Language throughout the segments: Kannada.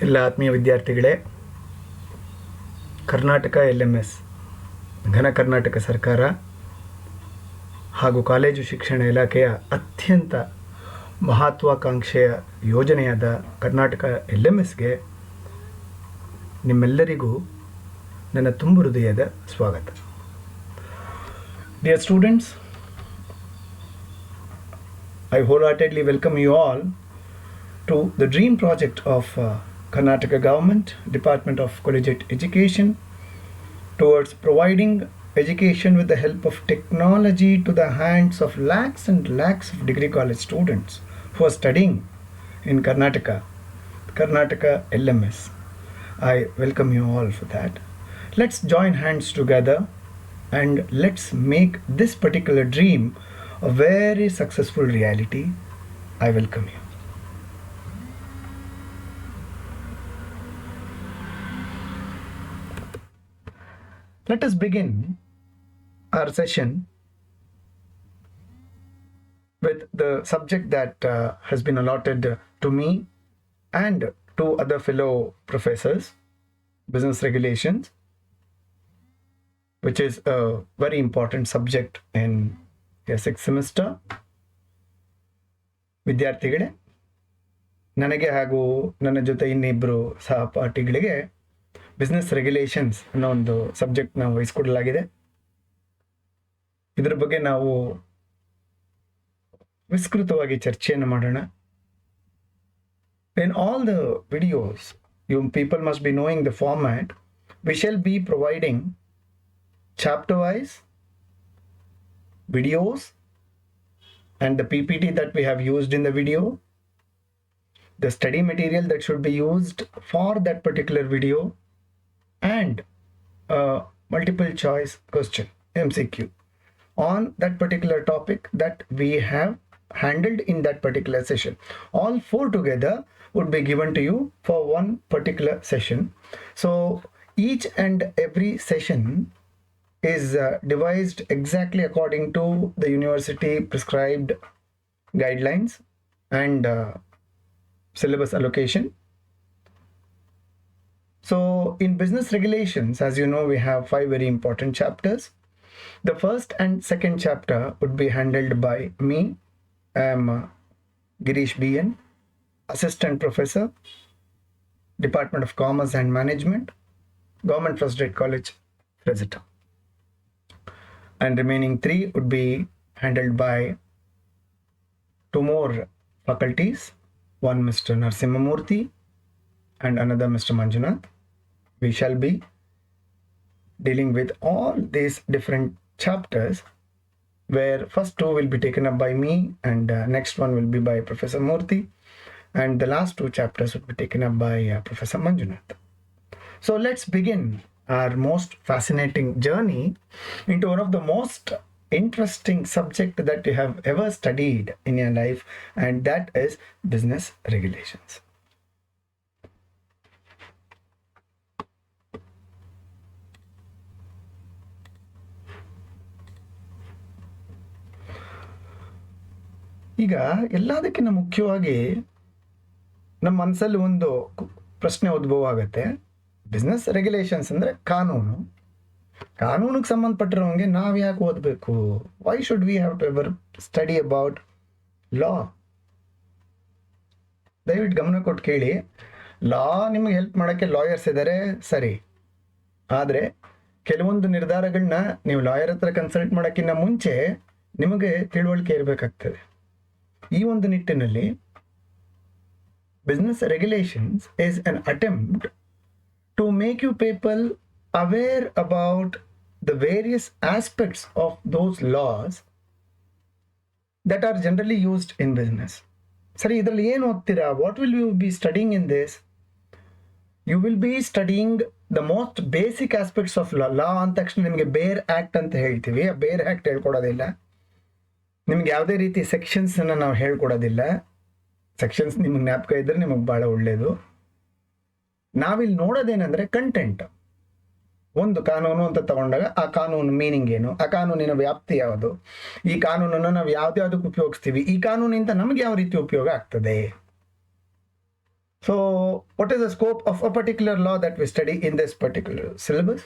ಎಲ್ಲ ಆತ್ಮೀಯ ವಿದ್ಯಾರ್ಥಿಗಳೇ, ಕರ್ನಾಟಕ LMS ಘನ ಕರ್ನಾಟಕ ಸರ್ಕಾರ ಹಾಗೂ ಕಾಲೇಜು ಶಿಕ್ಷಣ ಇಲಾಖೆಯ ಅತ್ಯಂತ ಮಹತ್ವಾಕಾಂಕ್ಷೆಯ ಯೋಜನೆಯಾದ ಕರ್ನಾಟಕ LMSಗೆ ನಿಮ್ಮೆಲ್ಲರಿಗೂ ನನ್ನ ತುಂಬು ಹೃದಯದ ಸ್ವಾಗತ. Dear students, I wholeheartedly welcome you all to the dream project of Karnataka Government, Department of Collegiate Education, towards providing education with the help of technology to the hands of lakhs and lakhs of degree college students who are studying in Karnataka LMS. I welcome you all for that. Let's join hands together and let's make this particular dream a very successful reality. I welcome you. Let us begin our session with the subject that has been allotted to me and to other fellow professors, business regulations, which is a very important subject in a 6th semester. ವಿದ್ಯಾರ್ಥಿಗಳೇ, ನನಗೆ ಹಾಗೂ ನನ್ನ ಜೊತೆ ಇನ್ನಿಬ್ಬರು ಸಹಪಾಠಿಗಳಿಗೆ ಬಿಸ್ನೆಸ್ ರೆಗ್ಯುಲೇಷನ್ಸ್ ಅನ್ನೋ ಒಂದು ಸಬ್ಜೆಕ್ಟ್ನ ವಹಿಸ್ಕೊಡಲಾಗಿದೆ. ಇದರ ಬಗ್ಗೆ ನಾವು ವಿಸ್ತೃತವಾಗಿ ಚರ್ಚೆಯನ್ನು ಮಾಡೋಣ. In all the videos, you people must be knowing the format. We shall be providing chapter-wise videos and the PPT that we have used in the video, the study material that should be used for that particular video, and a multiple choice question, MCQ, on that particular topic that we have handled in that particular session. All four together would be given to you for one particular session. So each and every session is devised exactly according to the university prescribed guidelines and syllabus allocation. So in business regulations, as you know, we have 5 very important chapters. The first and second chapter would be handled by me. I am Girish BN, Assistant Professor, Department of Commerce and Management, Government First Grade College, Resita. And remaining 3 would be handled by 2 more faculties, one Mr. Narsimhamurthy and another Mr. Manjunath. We shall be dealing with all these different chapters, where first 2 will be taken up by me and next one will be by Professor Murthy, and the last 2 chapters will be taken up by Professor Manjunath. So let's begin our most fascinating journey into one of the most interesting subject that you have ever studied in your life, and that is business regulations. ಈಗ ಎಲ್ಲದಕ್ಕಿಂತ ಮುಖ್ಯವಾಗಿ ನಮ್ಮ ಮನಸ್ಸಲ್ಲಿ ಒಂದು ಪ್ರಶ್ನೆ ಉದ್ಭವ ಆಗುತ್ತೆ. ಬಿಸ್ನೆಸ್ ರೆಗ್ಯುಲೇಷನ್ಸ್ ಅಂದರೆ ಕಾನೂನಿಗೆ ಸಂಬಂಧಪಟ್ಟಿರೋಂಗೆ ನಾವು ಯಾಕೆ ಓದಬೇಕು? Why should we have to ever study about law? ದಯವಿಟ್ಟು ಗಮನ ಕೊಟ್ಟು ಕೇಳಿ. ಲಾ ನಿಮಗೆ ಹೆಲ್ಪ್ ಮಾಡೋಕ್ಕೆ ಲಾಯರ್ಸ್ ಇದ್ದಾರೆ, ಸರಿ. ಆದರೆ ಕೆಲವೊಂದು ನಿರ್ಧಾರಗಳನ್ನ ನೀವು ಲಾಯರ್ ಹತ್ರ ಕನ್ಸಲ್ಟ್ ಮಾಡೋಕ್ಕಿಂತ ಮುಂಚೆ ನಿಮಗೆ ತಿಳುವಳಿಕೆ ಇರಬೇಕಾಗ್ತದೆ. ಈ ಒಂದು ನಿಟ್ಟಿನಲ್ಲಿ business regulations is an attempt to make you people aware about the various aspects of those laws that are generally used in business. Sari, idರಲ್ಲಿ ಏನು ಓದ್ತೀರಾ? What will you be studying in this? You will be studying the most basic aspects of law. ಲಾ ಅಂದ ತಕ್ಷಣ ನಿಮಗೆ ಬೇರ್ ಆ್ಯಕ್ಟ್ ಅಂತ ಹೇಳ್ತೀವಿ. ಆ ಬೇರ್ ಆ್ಯಕ್ಟ್ ಹೇಳ್ಕೊಡೋದಿಲ್ಲ. ನಿಮ್ಗೆ ಯಾವುದೇ ರೀತಿ ಸೆಕ್ಷನ್ಸನ್ನು ನಾವು ಹೇಳ್ಕೊಡೋದಿಲ್ಲ. ಸೆಕ್ಷನ್ಸ್ ನಿಮಗೆ ಜ್ಞಾಪಕ ಇದ್ದರೆ ನಿಮಗೆ ಭಾಳ ಒಳ್ಳೆಯದು. ನಾವಿಲ್ಲಿ ನೋಡೋದೇನೆಂದರೆ ಕಂಟೆಂಟ್. ಒಂದು ಕಾನೂನು ಅಂತ ತಗೊಂಡಾಗ ಆ ಕಾನೂನು ಮೀನಿಂಗ್ ಏನು, ಆ ಕಾನೂನಿನ ವ್ಯಾಪ್ತಿ ಯಾವುದು, ಈ ಕಾನೂನನ್ನು ನಾವು ಯಾವ್ದ್ಯಾವ್ದಕ್ಕೆ ಉಪಯೋಗಿಸ್ತೀವಿ, ಈ ಕಾನೂನಿಂದ ನಮಗೆ ಯಾವ ರೀತಿ ಉಪಯೋಗ ಆಗ್ತದೆ. So what is the scope of a particular law that we study in this particular syllabus?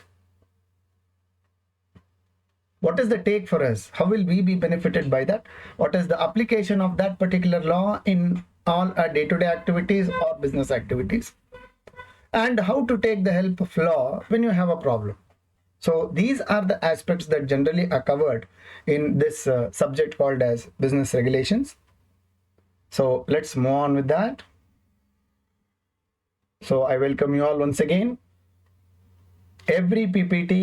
What is the take for us? How will we be benefited by that? What is the application of that particular law in all our day-to-day activities or business activities? And how to take the help of law when you have a problem. So these are the aspects that generally are covered in this subject called as business regulations. So let's move on with that. So I welcome you all once again. Every PPT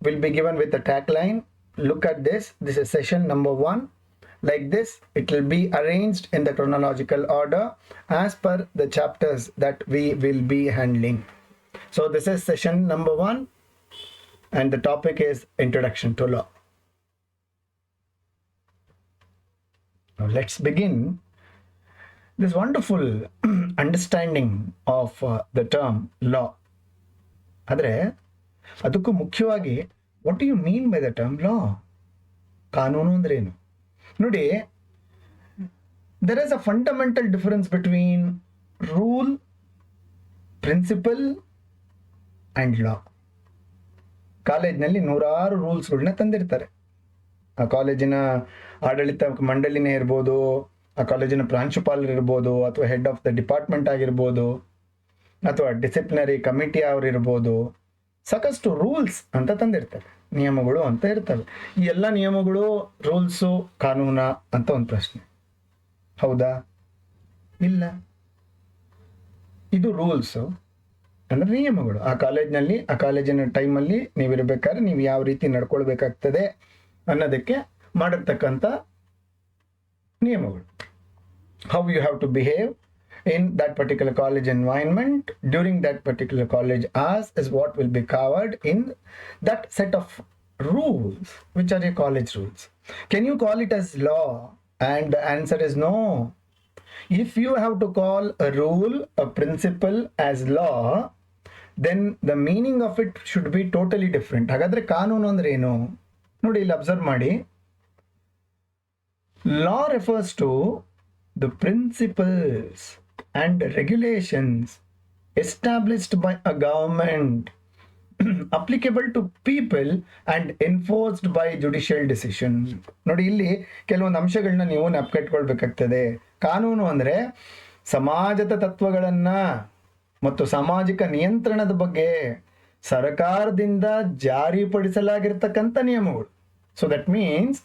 will be given with a tagline. Look at this. This is session number 1. Like this, it will be arranged in the chronological order as per the chapters that we will be handling. So this is session number 1 and the topic is Introduction to Law. Now let's begin this wonderful understanding of the term law. ಆದರೆ ಅದಕ್ಕೂ ಮುಖ್ಯವಾಗಿ what do you mean by the term law? ಕಾನೂನು ಅಂದ್ರೆ ಏನು ನೋಡಿ. there is a fundamental difference between rule, principle and law. ಕಾಲೇಜ್ನಲ್ಲಿ ನೂರಾರು ರೂಲ್ಸ್ಗಳನ್ನ ತಂದಿರ್ತಾರೆ. ಆ ಕಾಲೇಜಿನ ಆಡಳಿತ ಮಂಡಳಿನೇ ಇರ್ಬೋದು, ಆ ಕಾಲೇಜಿನ ಪ್ರಾಂಶುಪಾಲರು ಇರ್ಬೋದು, ಅಥವಾ ಹೆಡ್ ಆಫ್ ದ ಡಿಪಾರ್ಟ್ಮೆಂಟ್ ಆಗಿರ್ಬೋದು, ಅಥವಾ ಡಿಸಿಪ್ಲಿನರಿ ಕಮಿಟಿ ಅವ್ರು ಇರ್ಬೋದು, ಸಾಕಷ್ಟು ರೂಲ್ಸ್ ಅಂತ ತಂದಿರ್ತಾರೆ, ನಿಯಮಗಳು ಅಂತ ಇರ್ತವೆ. ಈ ಎಲ್ಲ ನಿಯಮಗಳು ರೂಲ್ಸು ಕಾನೂನಾ ಅಂತ ಒಂದು ಪ್ರಶ್ನೆ. ಹೌದಾ? ಇಲ್ಲ. ಇದು ರೂಲ್ಸು ಅಂದರೆ ನಿಯಮಗಳು. ಆ ಕಾಲೇಜ್ನಲ್ಲಿ ಆ ಕಾಲೇಜಿನ ಟೈಮಲ್ಲಿ ನೀವಿರಬೇಕಾದ್ರೆ ನೀವು ಯಾವ ರೀತಿ ನಡ್ಕೊಳ್ಬೇಕಾಗ್ತದೆ ಅನ್ನೋದಕ್ಕೆ ಮಾಡಿರ್ತಕ್ಕಂಥ ನಿಯಮಗಳು. How you have to behave in that particular college environment during that particular college hours is what will be covered in that set of rules, which are your college rules. Can you call it as law? And the answer is no. If you have to call a rule, a principle as law, then the meaning of it should be totally different. ಹಾಗಾದ್ರೆ ಕಾನೂನು ಅಂದ್ರೆ ಏನು ನೋಡಿ, ಇಲ್ಲಿ ಅಬ್ಸರ್ವ್ ಮಾಡಿ. Law refers to the principles and regulations established by a government applicable to people and enforced by judicial decision. ನೋಡಿ, ಇಲ್ಲಿ ಕೆಲವೊಂದು ಅಂಶಗಳನ್ನ ನೀವು ನೆನಪಿಟ್ಕೊಳ್ಬೇಕಾಗ್ತದೆ. ಕಾನೂನು ಅಂದ್ರೆ ಸಮಾಜದ ತತ್ವಗಳನ್ನ ಮತ್ತು ಸಾಮಾಜಿಕ ನಿಯಂತ್ರಣದ ಬಗ್ಗೆ ಸರ್ಕಾರದಿಂದ ಜಾರಿಪಡಿಸಲಾಗಿರ್ತಕ್ಕಂಥ ನಿಯಮಗಳು. So that means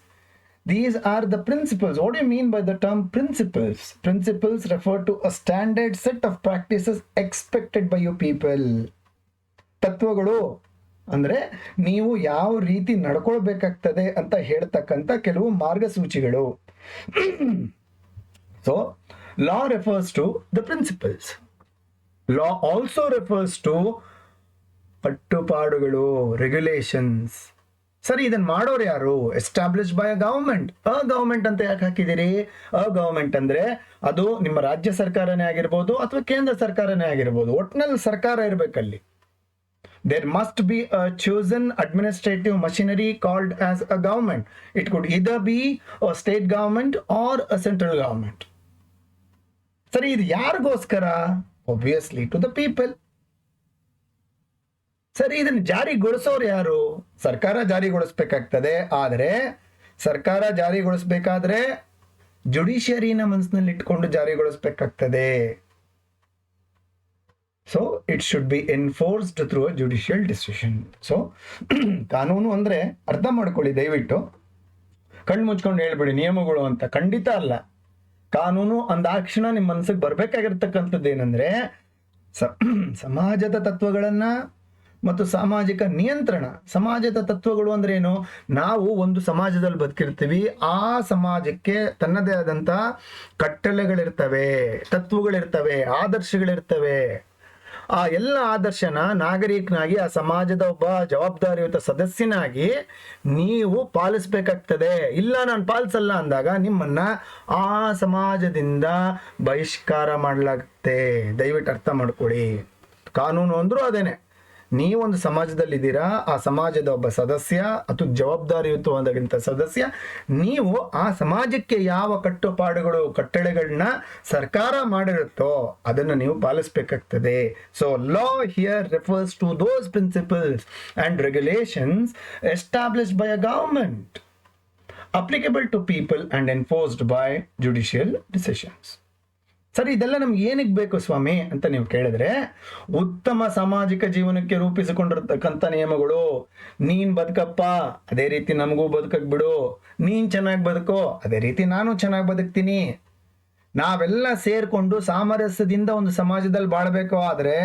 these are the principles. What do you mean by the term principles? Principles refer to a standard set of practices expected by you people. ತತ್ವಗಳು ಅಂದ್ರೆ ನೀವು ಯಾವ ರೀತಿ ನಡ್ಕೊಳ್ಬೇಕಾಗ್ತದೆ ಅಂತ ಹೇಳ್ತಕ್ಕಂಥ ಕೆಲವು ಮಾರ್ಗಸೂಚಿಗಳು. So law refers to the principles. Law also refers to ಕಟ್ಟುಪಾಡುಗಳು, regulations. ಸರಿ, ಇದನ್ನು ಮಾಡೋರು ಯಾರು? Established by a government. A government ಅಂತ ಯಾಕೆ ಹಾಕಿದ್ದೀರಿ? ಅ ಗವರ್ಮೆಂಟ್ ಅಂದ್ರೆ ಅದು ನಿಮ್ಮ ರಾಜ್ಯ ಸರ್ಕಾರನೇ ಆಗಿರ್ಬೋದು ಅಥವಾ ಕೇಂದ್ರ ಸರ್ಕಾರನೇ ಆಗಿರ್ಬೋದು, ಒಟ್ಟಿನಲ್ಲಿ ಸರ್ಕಾರ ಇರಬೇಕಲ್ಲಿ. There must be a chosen administrative machinery called as a government. It could either be a state government or a central government. ಸರಿ, ಇದು ಯಾರಿಗೋಸ್ಕರ? Obviously to the people. ಸರಿ, ಇದನ್ನು ಜಾರಿಗೊಳಿಸೋರು ಯಾರು? ಸರ್ಕಾರ ಜಾರಿಗೊಳಿಸ್ಬೇಕಾಗ್ತದೆ. ಆದರೆ ಸರ್ಕಾರ ಜಾರಿಗೊಳಿಸ್ಬೇಕಾದ್ರೆ ಜುಡಿಷಿಯರಿನ ಮನಸ್ಸಿನಲ್ಲಿ ಇಟ್ಕೊಂಡು ಜಾರಿಗೊಳಿಸ್ಬೇಕಾಗ್ತದೆ. So it should be enforced through a judicial decision. So ಕಾನೂನು ಅಂದ್ರೆ ಅರ್ಥ ಮಾಡ್ಕೊಳ್ಳಿ ದಯವಿಟ್ಟು. ಕಣ್ಣು ಮುಚ್ಕೊಂಡು ಹೇಳ್ಬೇಡಿ ನಿಯಮಗಳು ಅಂತ. ಖಂಡಿತ ಅಲ್ಲ. ಕಾನೂನು ಅಂದಾಕ್ಷಣ ನಿಮ್ಮ ಮನಸ್ಸಿಗೆ ಬರ್ಬೇಕಾಗಿರ್ತಕ್ಕಂಥದ್ದು ಏನಂದ್ರೆ ಸಮಾಜದ ತತ್ವಗಳನ್ನ ಮತ್ತು ಸಾಮಾಜಿಕ ನಿಯಂತ್ರಣ. ಸಮಾಜದ ತತ್ವಗಳು ಅಂದ್ರೆ ಏನು? ನಾವು ಒಂದು ಸಮಾಜದಲ್ಲಿ ಬದುಕಿರ್ತೀವಿ. ಆ ಸಮಾಜಕ್ಕೆ ತನ್ನದೇ ಆದಂಥ ಕಟ್ಟಳೆಗಳಿರ್ತವೆ, ತತ್ವಗಳಿರ್ತವೆ, ಆದರ್ಶಗಳಿರ್ತವೆ. ಆ ಎಲ್ಲ ಆದರ್ಶನ ನಾಗರಿಕನಾಗಿ ಆ ಸಮಾಜದ ಒಬ್ಬ ಜವಾಬ್ದಾರಿಯುತ ಸದಸ್ಯನಾಗಿ ನೀವು ಪಾಲಿಸ್ಬೇಕಾಗ್ತದೆ. ಇಲ್ಲ ನಾನು ಪಾಲಿಸಲ್ಲ ಅಂದಾಗ ನಿಮ್ಮನ್ನ ಆ ಸಮಾಜದಿಂದ ಬಹಿಷ್ಕಾರ ಮಾಡಲಾಗುತ್ತೆ. ದಯವಿಟ್ಟು ಅರ್ಥ ಮಾಡ್ಕೊಳ್ಳಿ. ಕಾನೂನು ಅಂದ್ರೂ ಅದೇನೆ. ನೀವೊಂದು ಸಮಾಜದಲ್ಲಿದ್ದೀರಾ, ಆ ಸಮಾಜದ ಒಬ್ಬ ಸದಸ್ಯ ಅಥವಾ ಜವಾಬ್ದಾರಿಯುತವಾದಂಥ ಸದಸ್ಯ, ನೀವು ಆ ಸಮಾಜಕ್ಕೆ ಯಾವ ಕಟ್ಟುಪಾಡುಗಳು ಕಟ್ಟಳೆಗಳನ್ನ ಸರ್ಕಾರ ಮಾಡಿರುತ್ತೋ ಅದನ್ನು ನೀವು ಪಾಲಿಸಬೇಕಾಗ್ತದೆ. So law here refers to those principles and regulations established by a government, applicable to people and enforced by judicial decisions. ಸರಿ, ಇದೆಲ್ಲ ನಮ್ಗೆ ಏನಕ್ಕೆ ಬೇಕು ಸ್ವಾಮಿ ಅಂತ ನೀವು ಕೇಳಿದ್ರೆ, ಉತ್ತಮ ಸಾಮಾಜಿಕ ಜೀವನಕ್ಕೆ ರೂಪಿಸಿಕೊಂಡಿರ್ತಕ್ಕಂಥ ನಿಯಮಗಳು. ನೀನ್ ಬದುಕಪ್ಪ, ಅದೇ ರೀತಿ ನಮಗೂ ಬದುಕಕ್ ಬಿಡು. ನೀನ್ ಚೆನ್ನಾಗಿ ಬದುಕೋ, ಅದೇ ರೀತಿ ನಾನು ಚೆನ್ನಾಗಿ ಬದುಕ್ತೀನಿ. ನಾವೆಲ್ಲ ಸೇರ್ಕೊಂಡು ಸಾಮರಸ್ಯದಿಂದ ಒಂದು ಸಮಾಜದಲ್ಲಿ ಬಾಳ್ಬೇಕು. ಆದ್ರೆ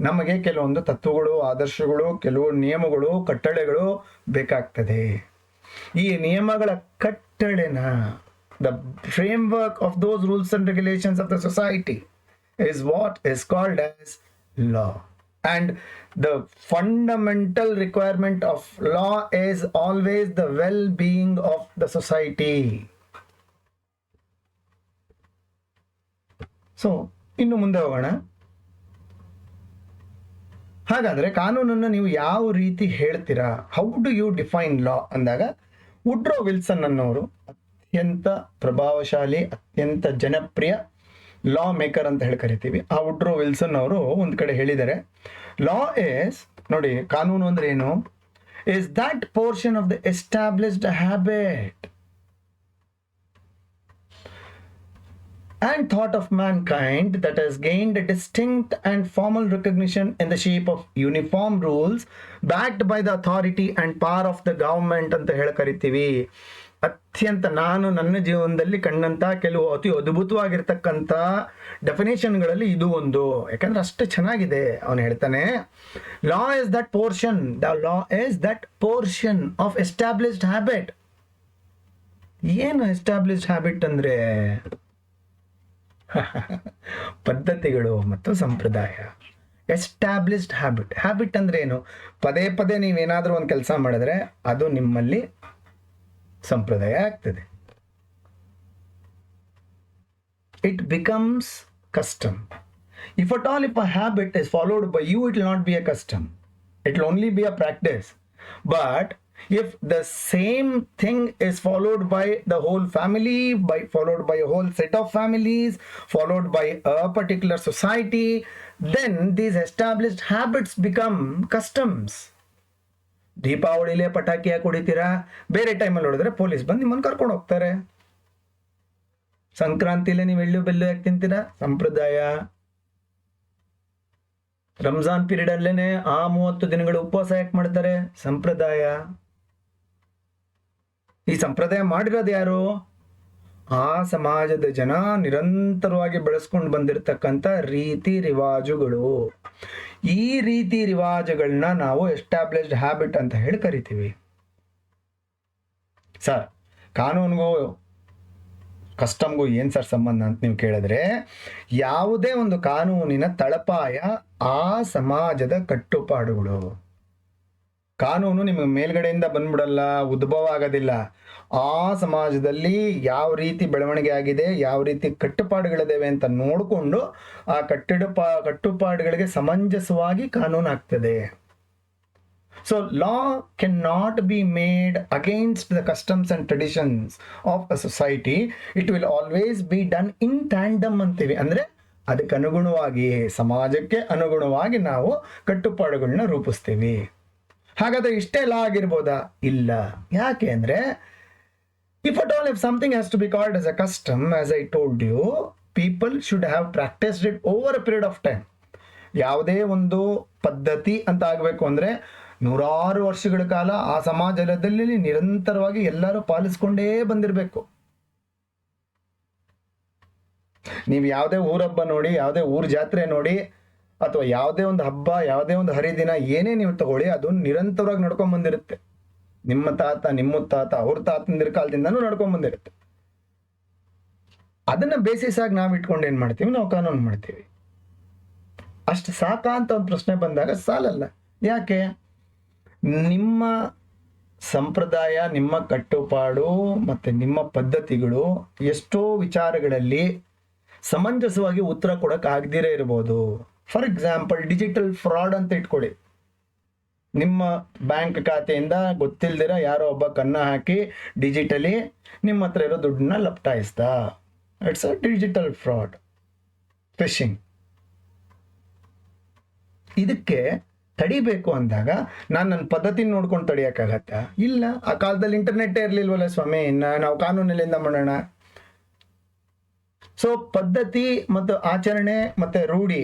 ನಮಗೆ ಕೆಲವೊಂದು ತತ್ವಗಳು, ಆದರ್ಶಗಳು, ಕೆಲವು ನಿಯಮಗಳು, ಕಟ್ಟಳೆಗಳು ಬೇಕಾಗ್ತದೆ. ಈ ನಿಯಮಗಳ ಕಟ್ಟಳೆನ, the framework of those rules and regulations of the society is what is called as law. And the fundamental requirement of law is always the well-being of the society. So, ಇನ್ನು ಮುಂದೆ ಹೋಗೋಣ. ಹಾಗಾದ್ರೆ ಕಾನೂನನ್ನು ನೀವು ಯಾವ ರೀತಿ ಹೇಳ್ತೀರಾ? ಹೌ ಡು ಯು ಡಿಫೈನ್ ಲಾ ಅಂದಾಗ, ವುಡ್ರೋ ವಿಲ್ಸನ್ ಅನ್ನೋರು ಅತ್ಯಂತ ಪ್ರಭಾವಶಾಲಿ, ಅತ್ಯಂತ ಜನಪ್ರಿಯ ಲಾ ಮೇಕರ್ ಅಂತ ಹೇಳಿ ಕರಿತೀವಿ. ಆ ವುಡ್ರೋ ವಿಲ್ಸನ್ ಅವರು ಒಂದು ಕಡೆ ಹೇಳಿದ್ದಾರೆ, ಲಾ ಇಸ್, ನೋಡಿ ಕಾನೂನು ಅಂದ್ರೆ ಏನು, is that portion of the established habit and thought of mankind that has gained a distinct and formal recognition in the shape of uniform rules backed by the authority and power of the government ಅಂತ ಹೇಳಿ ಕರಿತೀವಿ. ಅತ್ಯಂತ ನಾನು ನನ್ನ ಜೀವನದಲ್ಲಿ ಕಂಡಂತ ಕೆಲವು ಅತಿ ಅದ್ಭುತವಾಗಿರ್ತಕ್ಕಂಥ ಡೆಫಿನೇಷನ್ಗಳಲ್ಲಿ ಇದು ಒಂದು. ಯಾಕಂದ್ರೆ ಅಷ್ಟು ಚೆನ್ನಾಗಿದೆ. ಅವನು ಹೇಳ್ತಾನೆ, law is that portion, the law is that portion of established habit. ಏನು ಎಸ್ಟಾಬ್ಲಿಷ್ಡ್ ಹ್ಯಾಬಿಟ್ ಅಂದ್ರೆ ಪದ್ಧತಿಗಳು ಮತ್ತು ಸಂಪ್ರದಾಯ. ಎಸ್ಟಾಬ್ಲಿಷ್ಡ್ ಹ್ಯಾಬಿಟ್, ಹ್ಯಾಬಿಟ್ ಅಂದ್ರೆ ಏನು? ಪದೇ ಪದೇ ನೀವೇನಾದ್ರೂ ಒಂದು ಕೆಲಸ ಮಾಡಿದ್ರೆ ಅದು ನಿಮ್ಮಲ್ಲಿ ಸಂಪ್ರದಾಯ ಆಗ್ತದೆ. It becomes custom. If at all if a habit is followed by you, it will not be a custom, it will only be a practice. But if the same thing is followed by the whole family, followed by a whole set of families, followed by a particular society, then these established habits become customs. ದೀಪಾವಳಿಲೇ ಪಟಾಕಿ ಹಾಕಿ ಹೊಡಿತೀರಾ, ಬೇರೆ ಟೈಮಲ್ಲಿ ಹೊಡೆದ್ರೆ ಪೊಲೀಸ್ ಬಂದು ನಿಮ್ಮನ್ನು ಕರ್ಕೊಂಡು ಹೋಗ್ತಾರೆ. ಸಂಕ್ರಾಂತಿಲೇ ನೀವು ಎಳ್ಳು ಬೆಲ್ಲು ಯಾಕೆ ತಿಂತೀರಾ? ಸಂಪ್ರದಾಯ. ರಂಜಾನ್ ಪೀರಿಯಡ್ ಅಲ್ಲೇನೆ ಆ 30 ದಿನಗಳು ಉಪವಾಸ ಯಾಕೆ ಮಾಡ್ತಾರೆ? ಸಂಪ್ರದಾಯ. ಈ ಸಂಪ್ರದಾಯ ಮಾಡಿರೋದು ಯಾರು? ಆ ಸಮಾಜದ ಜನ ನಿರಂತರವಾಗಿ ಬೆಳೆಸ್ಕೊಂಡು ಬಂದಿರತಕ್ಕಂಥ ರೀತಿ ರಿವಾಜುಗಳು. ಈ ರೀತಿ ರಿವಾಜುಗಳನ್ನ ನಾವು ಎಸ್ಟಾಬ್ಲಿಷ್ಡ್ ಹ್ಯಾಬಿಟ್ ಅಂತ ಹೇಳಿ ಕರಿತೀವಿ. ಸರ್, ಕಾನೂನಿಗೂ ಕಸ್ಟಮ್ಗೂ ಏನು ಸರ್ ಸಂಬಂಧ ಅಂತ ನೀವು ಕೇಳಿದ್ರೆ, ಯಾವುದೇ ಒಂದು ಕಾನೂನಿನ ತಳಪಾಯ ಆ ಸಮಾಜದ ಕಟ್ಟುಪಾಡುಗಳು. ಕಾನೂನು ನಿಮಗೆ ಮೇಲ್ಗಡೆಯಿಂದ ಬಂದ್ಬಿಡಲ್ಲ, ಉದ್ಭವ ಆಗೋದಿಲ್ಲ. ಆ ಸಮಾಜದಲ್ಲಿ ಯಾವ ರೀತಿ ಬೆಳವಣಿಗೆ ಆಗಿದೆ, ಯಾವ ರೀತಿ ಕಟ್ಟುಪಾಡುಗಳಿದ್ದಾವೆ ಅಂತ ನೋಡಿಕೊಂಡು ಆ ಕಟ್ಟುಪಾಡುಗಳಿಗೆ ಸಮಂಜಸವಾಗಿ ಕಾನೂನು ಆಗ್ತದೆ. So law can not be made against the customs and traditions of a society. It will always be done in tandem ಅಂತೀವಿ. ಅಂದರೆ ಅದಕ್ಕೆ ಅನುಗುಣವಾಗಿ, ಸಮಾಜಕ್ಕೆ ಅನುಗುಣವಾಗಿ ನಾವು ಕಟ್ಟುಪಾಡುಗಳನ್ನ ರೂಪಿಸ್ತೀವಿ. ಹಾಗಾದ್ರೆ ಇಷ್ಟೇ ಲಾ ಆಗಿರ್ಬೋದಾ? ಇಲ್ಲ. ಯಾಕೆ ಅಂದ್ರೆ, if at all if something has to be called as a custom, as I told you, people should have practiced it over a period of time. ಯಾವುದೇ ಒಂದು ಪದ್ಧತಿ ಅಂತ ಆಗಬೇಕು ಅಂದ್ರೆ ನೂರಾರು ವರ್ಷಗಳ ಕಾಲ ಆ ಸಮಾಜದಲ್ಲಿ ನಿರಂತರವಾಗಿ ಎಲ್ಲರೂ ಪಾಲಿಸ್ಕೊಂಡೇ ಬಂದಿರಬೇಕು. ನೀವು ಯಾವುದೇ ಊರಹಬ್ಬ ನೋಡಿ, ಯಾವುದೇ ಊರ್ ಜಾತ್ರೆ ನೋಡಿ, ಅಥವಾ ಯಾವುದೇ ಒಂದು ಹಬ್ಬ, ಯಾವುದೇ ಒಂದು ಹರಿದಿನ, ಏನೇ ನೀವು ತಗೊಳ್ಳಿ, ಅದು ನಿರಂತರವಾಗಿ ನಡ್ಕೊಂಡ್ ಬಂದಿರುತ್ತೆ. ನಿಮ್ಮ ತಾತ, ನಿಮ್ಮ ಮುತ್ತಾತ, ಅವ್ರ ತಾತಂದಿರ ಕಾಲದಿಂದನೂ ನಡ್ಕೊಂಡ್ ಬಂದಿರುತ್ತೆ. ಅದನ್ನ ಬೇಸಿಸ್ ಆಗಿ ನಾವು ಇಟ್ಕೊಂಡು ಏನ್ ಮಾಡ್ತೀವಿ? ನಾವು ಕಾನೂನು ಮಾಡ್ತೀವಿ. ಅಷ್ಟು ಸಾಕಾ ಅಂತ ಒಂದು ಪ್ರಶ್ನೆ ಬಂದಾಗ ಸಾಲಲ್ಲ. ಯಾಕೆ? ನಿಮ್ಮ ಸಂಪ್ರದಾಯ, ನಿಮ್ಮ ಕಟ್ಟುಪಾಡು ಮತ್ತೆ ನಿಮ್ಮ ಪದ್ಧತಿಗಳು ಎಷ್ಟೋ ವಿಚಾರಗಳಲ್ಲಿ ಸಮಂಜಸವಾಗಿ ಉತ್ತರ ಕೊಡಕ್ ಆಗದಿರೇ ಇರ್ಬೋದು. ಫಾರ್ ಎಕ್ಸಾಂಪಲ್, ಡಿಜಿಟಲ್ ಫ್ರಾಡ್ ಅಂತ ಇಟ್ಕೊಳ್ಳಿ. ನಿಮ್ಮ ಬ್ಯಾಂಕ್ ಖಾತೆಯಿಂದ ಗೊತ್ತಿಲ್ದಿರ ಯಾರೋ ಒಬ್ಬ ಕನ್ನ ಹಾಕಿ ಡಿಜಿಟಲಿ ನಿಮ್ಮ ಹತ್ರ ಇರೋ ದುಡ್ಡನ್ನ ಲಪ್ಟಾಯಿಸ್ದ. It's a digital fraud, phishing. ಇದಕ್ಕೆ ತಡಿಬೇಕು ಅಂದಾಗ ನಾನು ನನ್ನ ಪದ್ಧತಿ ನೋಡ್ಕೊಂಡು ತಡಿಯೋಕ್ಕಾಗತ್ತ? ಇಲ್ಲ. ಆ ಕಾಲದಲ್ಲಿ ಇಂಟರ್ನೆಟ್ಟೇ ಇರಲಿಲ್ವಲ್ಲ ಸ್ವಾಮಿ, ನಾವು ಕಾನೂನಲ್ಲಿಂದ ಮಾಡೋಣ. ಸೊ ಪದ್ಧತಿ ಮತ್ತು ಆಚರಣೆ ಮತ್ತು ರೂಢಿ,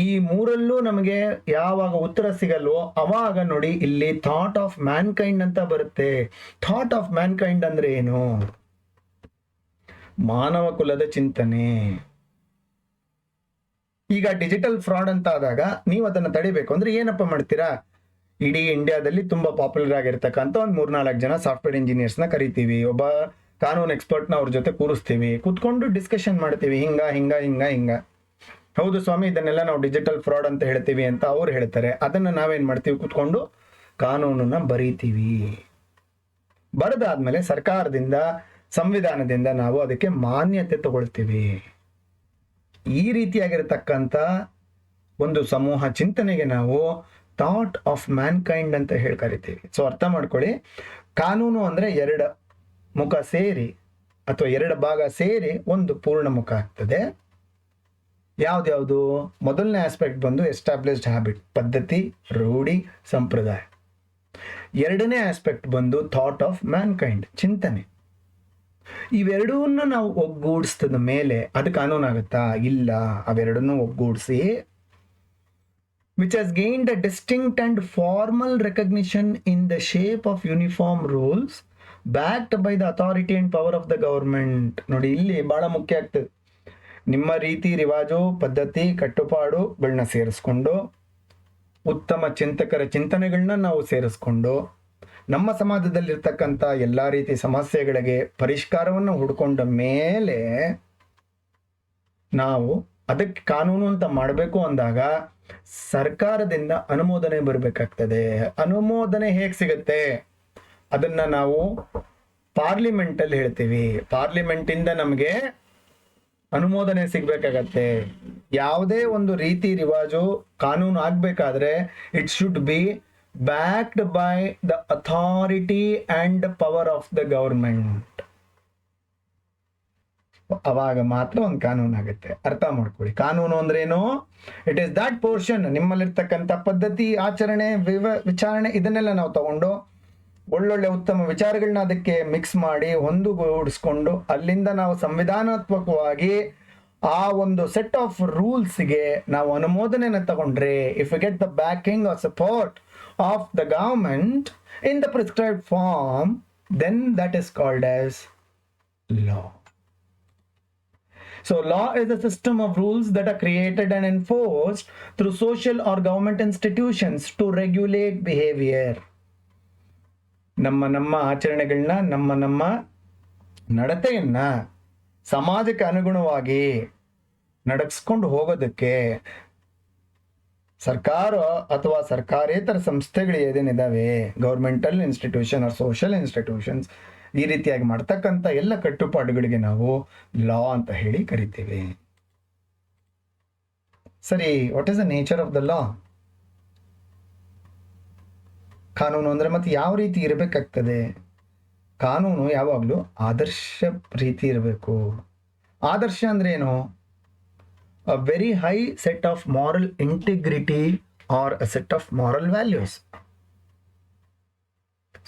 ಈ ಮೂರಲ್ಲೂ ನಮಗೆ ಯಾವಾಗ ಉತ್ತರ ಸಿಗಲ್ವೋ ಅವಾಗ ನೋಡಿ ಇಲ್ಲಿ ಥಾಟ್ ಆಫ್ ಮ್ಯಾನ್ಕೈಂಡ್ ಅಂತ ಬರುತ್ತೆ. ಥಾಟ್ ಆಫ್ ಮ್ಯಾನ್ಕೈಂಡ್ ಅಂದ್ರೆ ಏನು? ಮಾನವ ಕುಲದ ಚಿಂತನೆ. ಈಗ ಡಿಜಿಟಲ್ ಫ್ರಾಡ್ ಅಂತ ಆದಾಗ ನೀವು ಅದನ್ನು ತಡಿಬೇಕು ಅಂದ್ರೆ ಏನಪ್ಪ ಮಾಡ್ತೀರಾ? ಇಡೀ ಇಂಡಿಯಾದಲ್ಲಿ ತುಂಬಾ ಪಾಪ್ಯುಲರ್ ಆಗಿರ್ತಕ್ಕಂಥ ಒಂದು 3-4 ಜನ ಸಾಫ್ಟ್ವೇರ್ ಇಂಜಿನಿಯರ್ಸ್ನ ಕರಿತೀವಿ, ಒಬ್ಬ ಕಾನೂನು ಎಕ್ಸ್ಪರ್ಟ್ನ ಅವ್ರ ಜೊತೆ ಕೂರಿಸ್ತೀವಿ, ಕೂತ್ಕೊಂಡು ಡಿಸ್ಕಷನ್ ಮಾಡ್ತೀವಿ, ಹಿಂಗ ಹಿಂಗ ಹಿಂಗ ಹಿಂಗ. ಹೌದು ಸ್ವಾಮಿ, ಇದನ್ನೆಲ್ಲ ನಾವು ಡಿಜಿಟಲ್ ಫ್ರಾಡ್ ಅಂತ ಹೇಳ್ತೀವಿ ಅಂತ ಅವ್ರು ಹೇಳ್ತಾರೆ. ಅದನ್ನು ನಾವೇನ್ ಮಾಡ್ತೀವಿ? ಕೂತ್ಕೊಂಡು ಕಾನೂನನ್ನ ಬರೀತೀವಿ. ಬರೆದಾದ್ಮೇಲೆ ಸರ್ಕಾರದಿಂದ, ಸಂವಿಧಾನದಿಂದ ನಾವು ಅದಕ್ಕೆ ಮಾನ್ಯತೆ ತಗೊಳ್ತೀವಿ. ಈ ರೀತಿಯಾಗಿರ್ತಕ್ಕಂಥ ಒಂದು ಸಮೂಹ ಚಿಂತನೆಗೆ ನಾವು ಥಾಟ್ ಆಫ್ ಮ್ಯಾನ್ಕೈಂಡ್ ಅಂತ ಹೇಳಿ ಕರಿತೀವಿ. ಸೊ ಅರ್ಥ ಮಾಡ್ಕೊಳ್ಳಿ, ಕಾನೂನು ಅಂದ್ರೆ 2 ಮುಖ ಸೇರಿ ಅಥವಾ 2 ಭಾಗ ಸೇರಿ ಒಂದು ಪೂರ್ಣ ಮುಖ ಆಗ್ತದೆ. ಯಾವ್ದ್ಯಾವುದು? ಮೊದಲನೇ ಆಸ್ಪೆಕ್ಟ್ ಬಂದು ಎಸ್ಟಾಬ್ಲಿಷ್ಡ್ ಹ್ಯಾಬಿಟ್, ಪದ್ಧತಿ, ರೂಢಿ, ಸಂಪ್ರದಾಯ. ಎರಡನೇ ಆಸ್ಪೆಕ್ಟ್ ಬಂದು ಥಾಟ್ ಆಫ್ ಮ್ಯಾನ್ಕೈಂಡ್, ಚಿಂತನೆ. ಇವೆರಡನ್ನ ನಾವು ಒಗ್ಗೂಡಿಸಿದ ಮೇಲೆ ಅದು ಕಾನೂನಾಗುತ್ತಾ? ಇಲ್ಲ. ಅವೆರಡನ್ನೂ ಒಗ್ಗೂಡಿಸಿ which has gained a distinct and formal recognition in the shape of uniform rules backed by the authority and power of the government. ನೋಡಿ, ಇಲ್ಲಿ ಬಹಳ ಮುಖ್ಯ ಆಗ್ತದೆ. ನಿಮ್ಮ ರೀತಿ ರಿವಾಜು, ಪದ್ಧತಿ, ಕಟ್ಟುಪಾಡುಗಳನ್ನ ಸೇರಿಸ್ಕೊಂಡು, ಉತ್ತಮ ಚಿಂತಕರ ಚಿಂತನೆಗಳನ್ನ ನಾವು ಸೇರಿಸ್ಕೊಂಡು, ನಮ್ಮ ಸಮಾಜದಲ್ಲಿರ್ತಕ್ಕಂಥ ಎಲ್ಲ ರೀತಿ ಸಮಸ್ಯೆಗಳಿಗೆ ಪರಿಷ್ಕಾರವನ್ನು ಹುಡ್ಕೊಂಡ ಮೇಲೆ ನಾವು ಅದಕ್ಕೆ ಕಾನೂನು ಅಂತ ಮಾಡಬೇಕು ಅಂದಾಗ ಸರ್ಕಾರದಿಂದ ಅನುಮೋದನೆ ಬರಬೇಕಾಗ್ತದೆ. ಅನುಮೋದನೆ ಹೇಗೆ ಸಿಗುತ್ತೆ? ಅದನ್ನ ನಾವು ಪಾರ್ಲಿಮೆಂಟ್ ಅಲ್ಲಿ ಹೇಳ್ತೀವಿ. ಪಾರ್ಲಿಮೆಂಟ್ ಇಂದ ನಮಗೆ ಅನುಮೋದನೆ ಸಿಗ್ಬೇಕಾಗತ್ತೆ. ಯಾವುದೇ ಒಂದು ರೀತಿ ರಿವಾಜು ಕಾನೂನು ಆಗ್ಬೇಕಾದ್ರೆ it should B backed by the authority and power of the government. ಅವಾಗ ಮಾತ್ರ ಒಂದು ಕಾನೂನು ಆಗುತ್ತೆ. ಅರ್ಥ ಮಾಡ್ಕೊಳ್ಳಿ, ಕಾನೂನು ಅಂದ್ರೆ ಏನು? ಇಟ್ ಈಸ್ ದಟ್ ಪೋರ್ಷನ್, ನಿಮ್ಮಲ್ಲಿರ್ತಕ್ಕಂಥ ಪದ್ಧತಿ, ಆಚರಣೆ, ವಿಚಾರಣೆ, ಇದನ್ನೆಲ್ಲ ನಾವು ತಗೊಂಡು ಒಳ್ಳೊಳ್ಳೆ ಉತ್ತಮ ವಿಚಾರಗಳನ್ನ ಅದಕ್ಕೆ ಮಿಕ್ಸ್ ಮಾಡಿ ಹೊಂದಿಗೂಡಿಸ್ಕೊಂಡು ಅಲ್ಲಿಂದ ನಾವು ಸಂವಿಧಾನಾತ್ಮಕವಾಗಿ ಆ ಒಂದು ಸೆಟ್ ಆಫ್ ರೂಲ್ಸ್ಗೆ ನಾವು ಅನುಮೋದನೆಯನ್ನು ತಗೊಂಡ್ರೆ, if you get the backing or support of the government in the prescribed form, then that is called as law. So law is a system of rules that are created and enforced through social or government institutions to regulate behavior. ನಮ್ಮ ಆಚರಣೆಗಳನ್ನ, ನಮ್ಮ ನಡತೆಯನ್ನ ಸಮಾಜಕ್ಕೆ ಅನುಗುಣವಾಗಿ ನಡೆಸ್ಕೊಂಡು ಹೋಗೋದಕ್ಕೆ ಸರ್ಕಾರ ಅಥವಾ ಸರ್ಕಾರೇತರ ಸಂಸ್ಥೆಗಳು ಏನೇನಿದಾವೆ, governmental institution or social institutions, ಈ ರೀತಿಯಾಗಿ ಮಾಡ್ತಕ್ಕಂಥ ಎಲ್ಲ ಕಟ್ಟುಪಾಡುಗಳಿಗೆ ನಾವು ಲಾ ಅಂತ ಹೇಳಿ ಕರಿತೀವಿ. ಸರಿ, what is the nature of the law? ಕಾನೂನು ಅಂದ್ರೆ ಮತ್ತೆ ಯಾವ ರೀತಿ ಇರಬೇಕಾಗ್ತದೆ? ಕಾನೂನು ಯಾವಾಗಲೂ ಆದರ್ಶ ರೀತಿ ಇರಬೇಕು. ಆದರ್ಶ ಅಂದ್ರೆ ಏನು? A very high set of moral integrity or a set of moral values.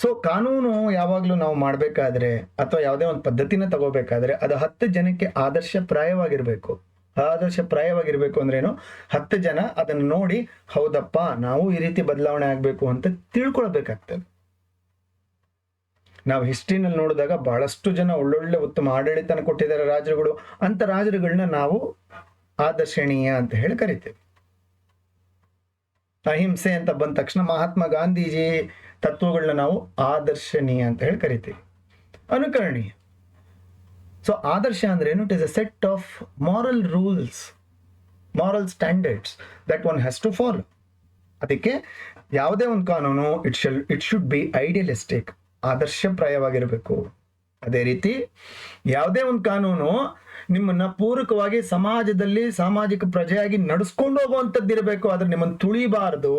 So ಕಾನೂನು ಯಾವಾಗಲೂ ನಾವು ಮಾಡಬೇಕಾದ್ರೆ ಅಥವಾ ಯಾವುದೇ ಒಂದು ಪದ್ಧತಿನ ತಗೋಬೇಕಾದ್ರೆ ಅದು 10 ಜನಕ್ಕೆ ಆದರ್ಶಪ್ರಾಯವಾಗಿರಬೇಕು. ಆದರ್ಶಪ್ರಾಯವಾಗಿರಬೇಕು ಅಂದ್ರೇನು? 10 ಜನ ಅದನ್ನು ನೋಡಿ ಹೌದಪ್ಪ ನಾವು ಈ ರೀತಿ ಬದಲಾವಣೆ ಆಗಬೇಕು ಅಂತ ತಿಳ್ಕೊಳ್ಬೇಕಾಗ್ತದೆ. ನಾವು ಹಿಸ್ಟ್ರಿನಲ್ಲಿ ನೋಡಿದಾಗ ಬಹಳಷ್ಟು ಜನ ಒಳ್ಳೊಳ್ಳೆ ಉತ್ತಮ ಆಡಳಿತನ ಕೊಟ್ಟಿದ್ದಾರೆ ರಾಜರುಗಳು. ಅಂತ ರಾಜರುಗಳನ್ನ ನಾವು ಆದರ್ಶನೀಯ ಅಂತ ಹೇಳಿ ಕರಿತೇವೆ. ಅಹಿಂಸೆ ಅಂತ ಬಂದ ತಕ್ಷಣ ಮಹಾತ್ಮ ಗಾಂಧೀಜಿ ತತ್ವಗಳನ್ನ ನಾವು ಆದರ್ಶನೀಯ ಅಂತ ಹೇಳಿ ಕರಿತೀವಿ. ಅನುಕರಣೀಯ. ಸೊ ಆದರ್ಶ ಅಂದ್ರೆ ಏನು? It is a set of moral rules, moral standards that one has to follow. ಅದಕ್ಕೆ ಯಾವುದೇ ಒಂದು ಕಾನೂನು ಇಟ್ ಶುಡ್ ಬಿ ಐಡಿಯಲಿಸ್ಟಿಕ್, ಆದರ್ಶಪ್ರಾಯವಾಗಿರಬೇಕು. ಅದೇ ರೀತಿ ಯಾವುದೇ ಒಂದು ಕಾನೂನು ನಿಮ್ಮನ್ನ ಪೂರಕವಾಗಿ ಸಮಾಜದಲ್ಲಿ ಸಾಮಾಜಿಕ ಪ್ರಜೆಯಾಗಿ ನಡೆಸ್ಕೊಂಡು ಹೋಗುವಂಥದ್ದು ಇರಬೇಕು. ಆದ್ರೆ ನಿಮ್ಮನ್ನು ತುಳಿಬಾರದು,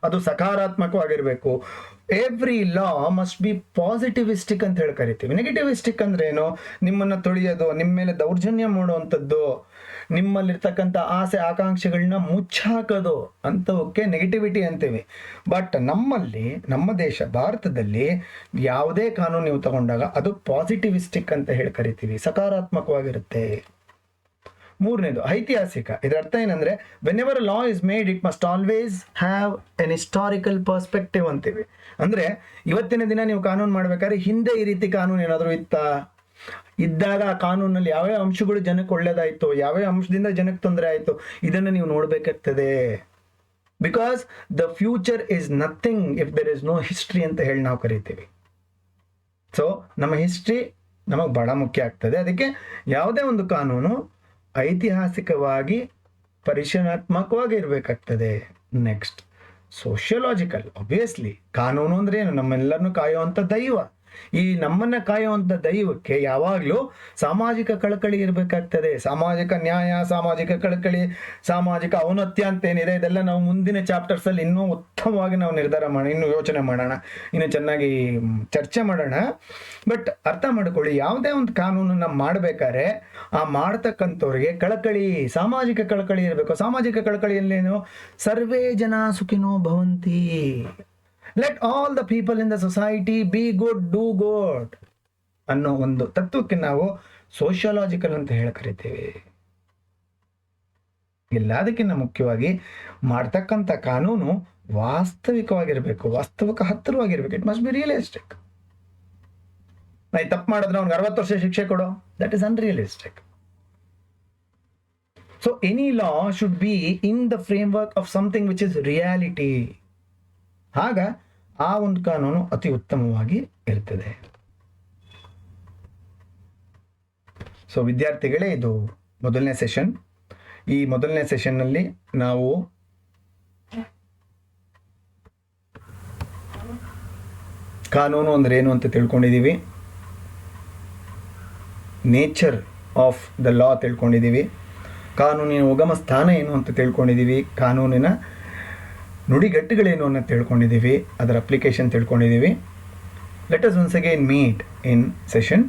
ಅದು ಸಕಾರಾತ್ಮಕವಾಗಿರಬೇಕು. ಎವ್ರಿ ಲಾ ಮಸ್ಟ್ ಬಿ ಪಾಸಿಟಿವಿಸ್ಟಿಕ್ ಅಂತ ಹೇಳಿ ಕರಿತೀವಿ. ನೆಗೆಟಿವಿಸ್ಟಿಕ್ ಅಂದ್ರೆ ಏನು? ನಿಮ್ಮನ್ನು ತೊಳೆಯೋದು, ನಿಮ್ಮ ಮೇಲೆ ದೌರ್ಜನ್ಯ ಮಾಡುವಂಥದ್ದು, ನಿಮ್ಮಲ್ಲಿರ್ತಕ್ಕಂಥ ಆಸೆ ಆಕಾಂಕ್ಷೆಗಳನ್ನ ಮುಚ್ಚಾಕೋದು ಅಂಥವಕ್ಕೆ ನೆಗೆಟಿವಿಟಿ ಅಂತೀವಿ. ಬಟ್ ನಮ್ಮಲ್ಲಿ, ನಮ್ಮ ದೇಶ ಭಾರತದಲ್ಲಿ ಯಾವುದೇ ಕಾನೂನು ನೀವು ತಗೊಂಡಾಗ ಅದು ಪಾಸಿಟಿವಿಸ್ಟಿಕ್ ಅಂತ ಹೇಳಿ ಕರಿತೀವಿ, ಸಕಾರಾತ್ಮಕವಾಗಿರುತ್ತೆ. ಮೂರನೇದು ಐತಿಹಾಸಿಕ. ಇದರ ಅರ್ಥ ಏನಂದ್ರೆ, when ever law is made it must always have an historical perspective ಅಂತೀವಿ. ಅಂದ್ರೆ ಇವತ್ತಿನ ದಿನ ನೀವು ಕಾನೂನು ಮಾಡ್ಬೇಕಾದ್ರೆ ಹಿಂದೆ ಈ ರೀತಿ ಕಾನೂನು ಏನಾದರೂ ಇದ್ದಾಗ ಆ ಕಾನೂನಲ್ಲಿ ಯಾವ್ಯಾವ ಅಂಶಗಳು ಜನಕ್ಕೆ ಒಳ್ಳೇದಾಯ್ತು, ಯಾವ್ಯಾವ ಅಂಶದಿಂದ ಜನಕ್ಕೆ ತೊಂದರೆ ಆಯ್ತು, ಇದನ್ನು ನೀವು ನೋಡ್ಬೇಕಾಗ್ತದೆ. Because the future is nothing if there is no history ಅಂತ ಹೇಳಿ ನಾವು ಕರಿತೀವಿ. ಸೊ ನಮ್ಮ ಹಿಸ್ಟ್ರಿ ನಮಗೆ ಬಹಳ ಮುಖ್ಯ ಆಗ್ತದೆ. ಅದಕ್ಕೆ ಯಾವುದೇ ಒಂದು ಕಾನೂನು ಐತಿಹಾಸಿಕವಾಗಿ ಪರಿಶೀಲನಾತ್ಮಕವಾಗಿ ಇರಬೇಕಾಗ್ತದೆ. Next sociological. ಆಬ್ವಿಯಸ್ಲಿ ಕಾನೂನು ಅಂದ್ರೆ ಏನು? ನಮ್ಮೆಲ್ಲರನ್ನು ಕಾಯುವಂಥ ದೈವ. ಈ ನಮ್ಮನ್ನ ಕಾಯುವಂಥ ದೈವಕ್ಕೆ ಯಾವಾಗಲೂ ಸಾಮಾಜಿಕ ಕಳಕಳಿ ಇರಬೇಕಾಗ್ತದೆ. ಸಾಮಾಜಿಕ ನ್ಯಾಯ, ಸಾಮಾಜಿಕ ಕಳಕಳಿ, ಸಾಮಾಜಿಕ ಔನ್ನತ್ಯ ಅಂತೇನಿದೆ, ಇದೆಲ್ಲ ನಾವು ಮುಂದಿನ ಚಾಪ್ಟರ್ಸ್ ಅಲ್ಲಿ ಇನ್ನೂ ಉತ್ತಮವಾಗಿ ನಾವು ನಿರ್ಧಾರ ಮಾಡೋಣ, ಇನ್ನೂ ಯೋಚನೆ ಮಾಡೋಣ, ಇನ್ನು ಚೆನ್ನಾಗಿ ಚರ್ಚೆ ಮಾಡೋಣ. ಬಟ್ ಅರ್ಥ ಮಾಡ್ಕೊಳ್ಳಿ, ಯಾವುದೇ ಒಂದು ಕಾನೂನನ್ನ ಮಾಡಬೇಕಾದ್ರೆ ಆ ಮಾಡ್ತಕ್ಕಂಥವ್ರಿಗೆ ಕಳಕಳಿ, ಸಾಮಾಜಿಕ ಕಳಕಳಿ ಇರಬೇಕು. ಸಾಮಾಜಿಕ ಕಳಕಳಿಯಲ್ಲೇನು? ಸರ್ವೇ ಜನ ಸುಖಿನೋ ಭವಂತಿ. Let all the people in the society be good, do good ಅನ್ನೋ ಒಂದು ತತ್ವಕ್ಕೆ ನಾವು ಸೋಷಿಯಾಲಜಿಕಲ್ ಅಂತ ಹೇಳಿ ಕರಿತೇವೆ. ಎಲ್ಲದಕ್ಕಿಂತ ಮುಖ್ಯವಾಗಿ ಮಾಡ್ತಕ್ಕಂಥ ಕಾನೂನು ವಾಸ್ತವಿಕವಾಗಿರಬೇಕು, ವಾಸ್ತವಕ್ಕೆ ಹತ್ತಿರವಾಗಿರ್ಬೇಕು. It must be realistic. ನಾ ತಪ್ಪು ಮಾಡಿದ್ರೆ ಅವ್ನಿಗೆ 60 ವರ್ಷ ಶಿಕ್ಷೆ ಕೊಡೋ, that is unrealistic. So any law should be in the framework of something which is reality. ಆಗ ಆ ಒಂದು ಕಾನೂನು ಅತಿ ಉತ್ತಮವಾಗಿ ಇರ್ತದೆ. ಸೊ ವಿದ್ಯಾರ್ಥಿಗಳೇ, ಇದು ಮೊದಲನೇ ಸೆಷನ್. ಈ ಮೊದಲನೇ ಸೆಷನ್ನಲ್ಲಿ ನಾವು ಕಾನೂನು ಅಂದ್ರೆ ಏನು ಅಂತ ತಿಳ್ಕೊಂಡಿದ್ದೀವಿ, ನೇಚರ್ ಆಫ್ ದ ಲಾ ತಿಳ್ಕೊಂಡಿದ್ದೀವಿ, ಕಾನೂನಿನ ಉಗಮ ಸ್ಥಾನ ಏನು ಅಂತ ತಿಳ್ಕೊಂಡಿದ್ದೀವಿ, ಕಾನೂನಿನ ನುಡಿಗಟ್ಟುಗಳೇನು ಅಂತ ತಿಳ್ಕೊಂಡಿದ್ದೀವಿ, ಅದರ ಅಪ್ಲಿಕೇಶನ್ ತಿಳ್ಕೊಂಡಿದ್ದೀವಿ. Let us once again meet in session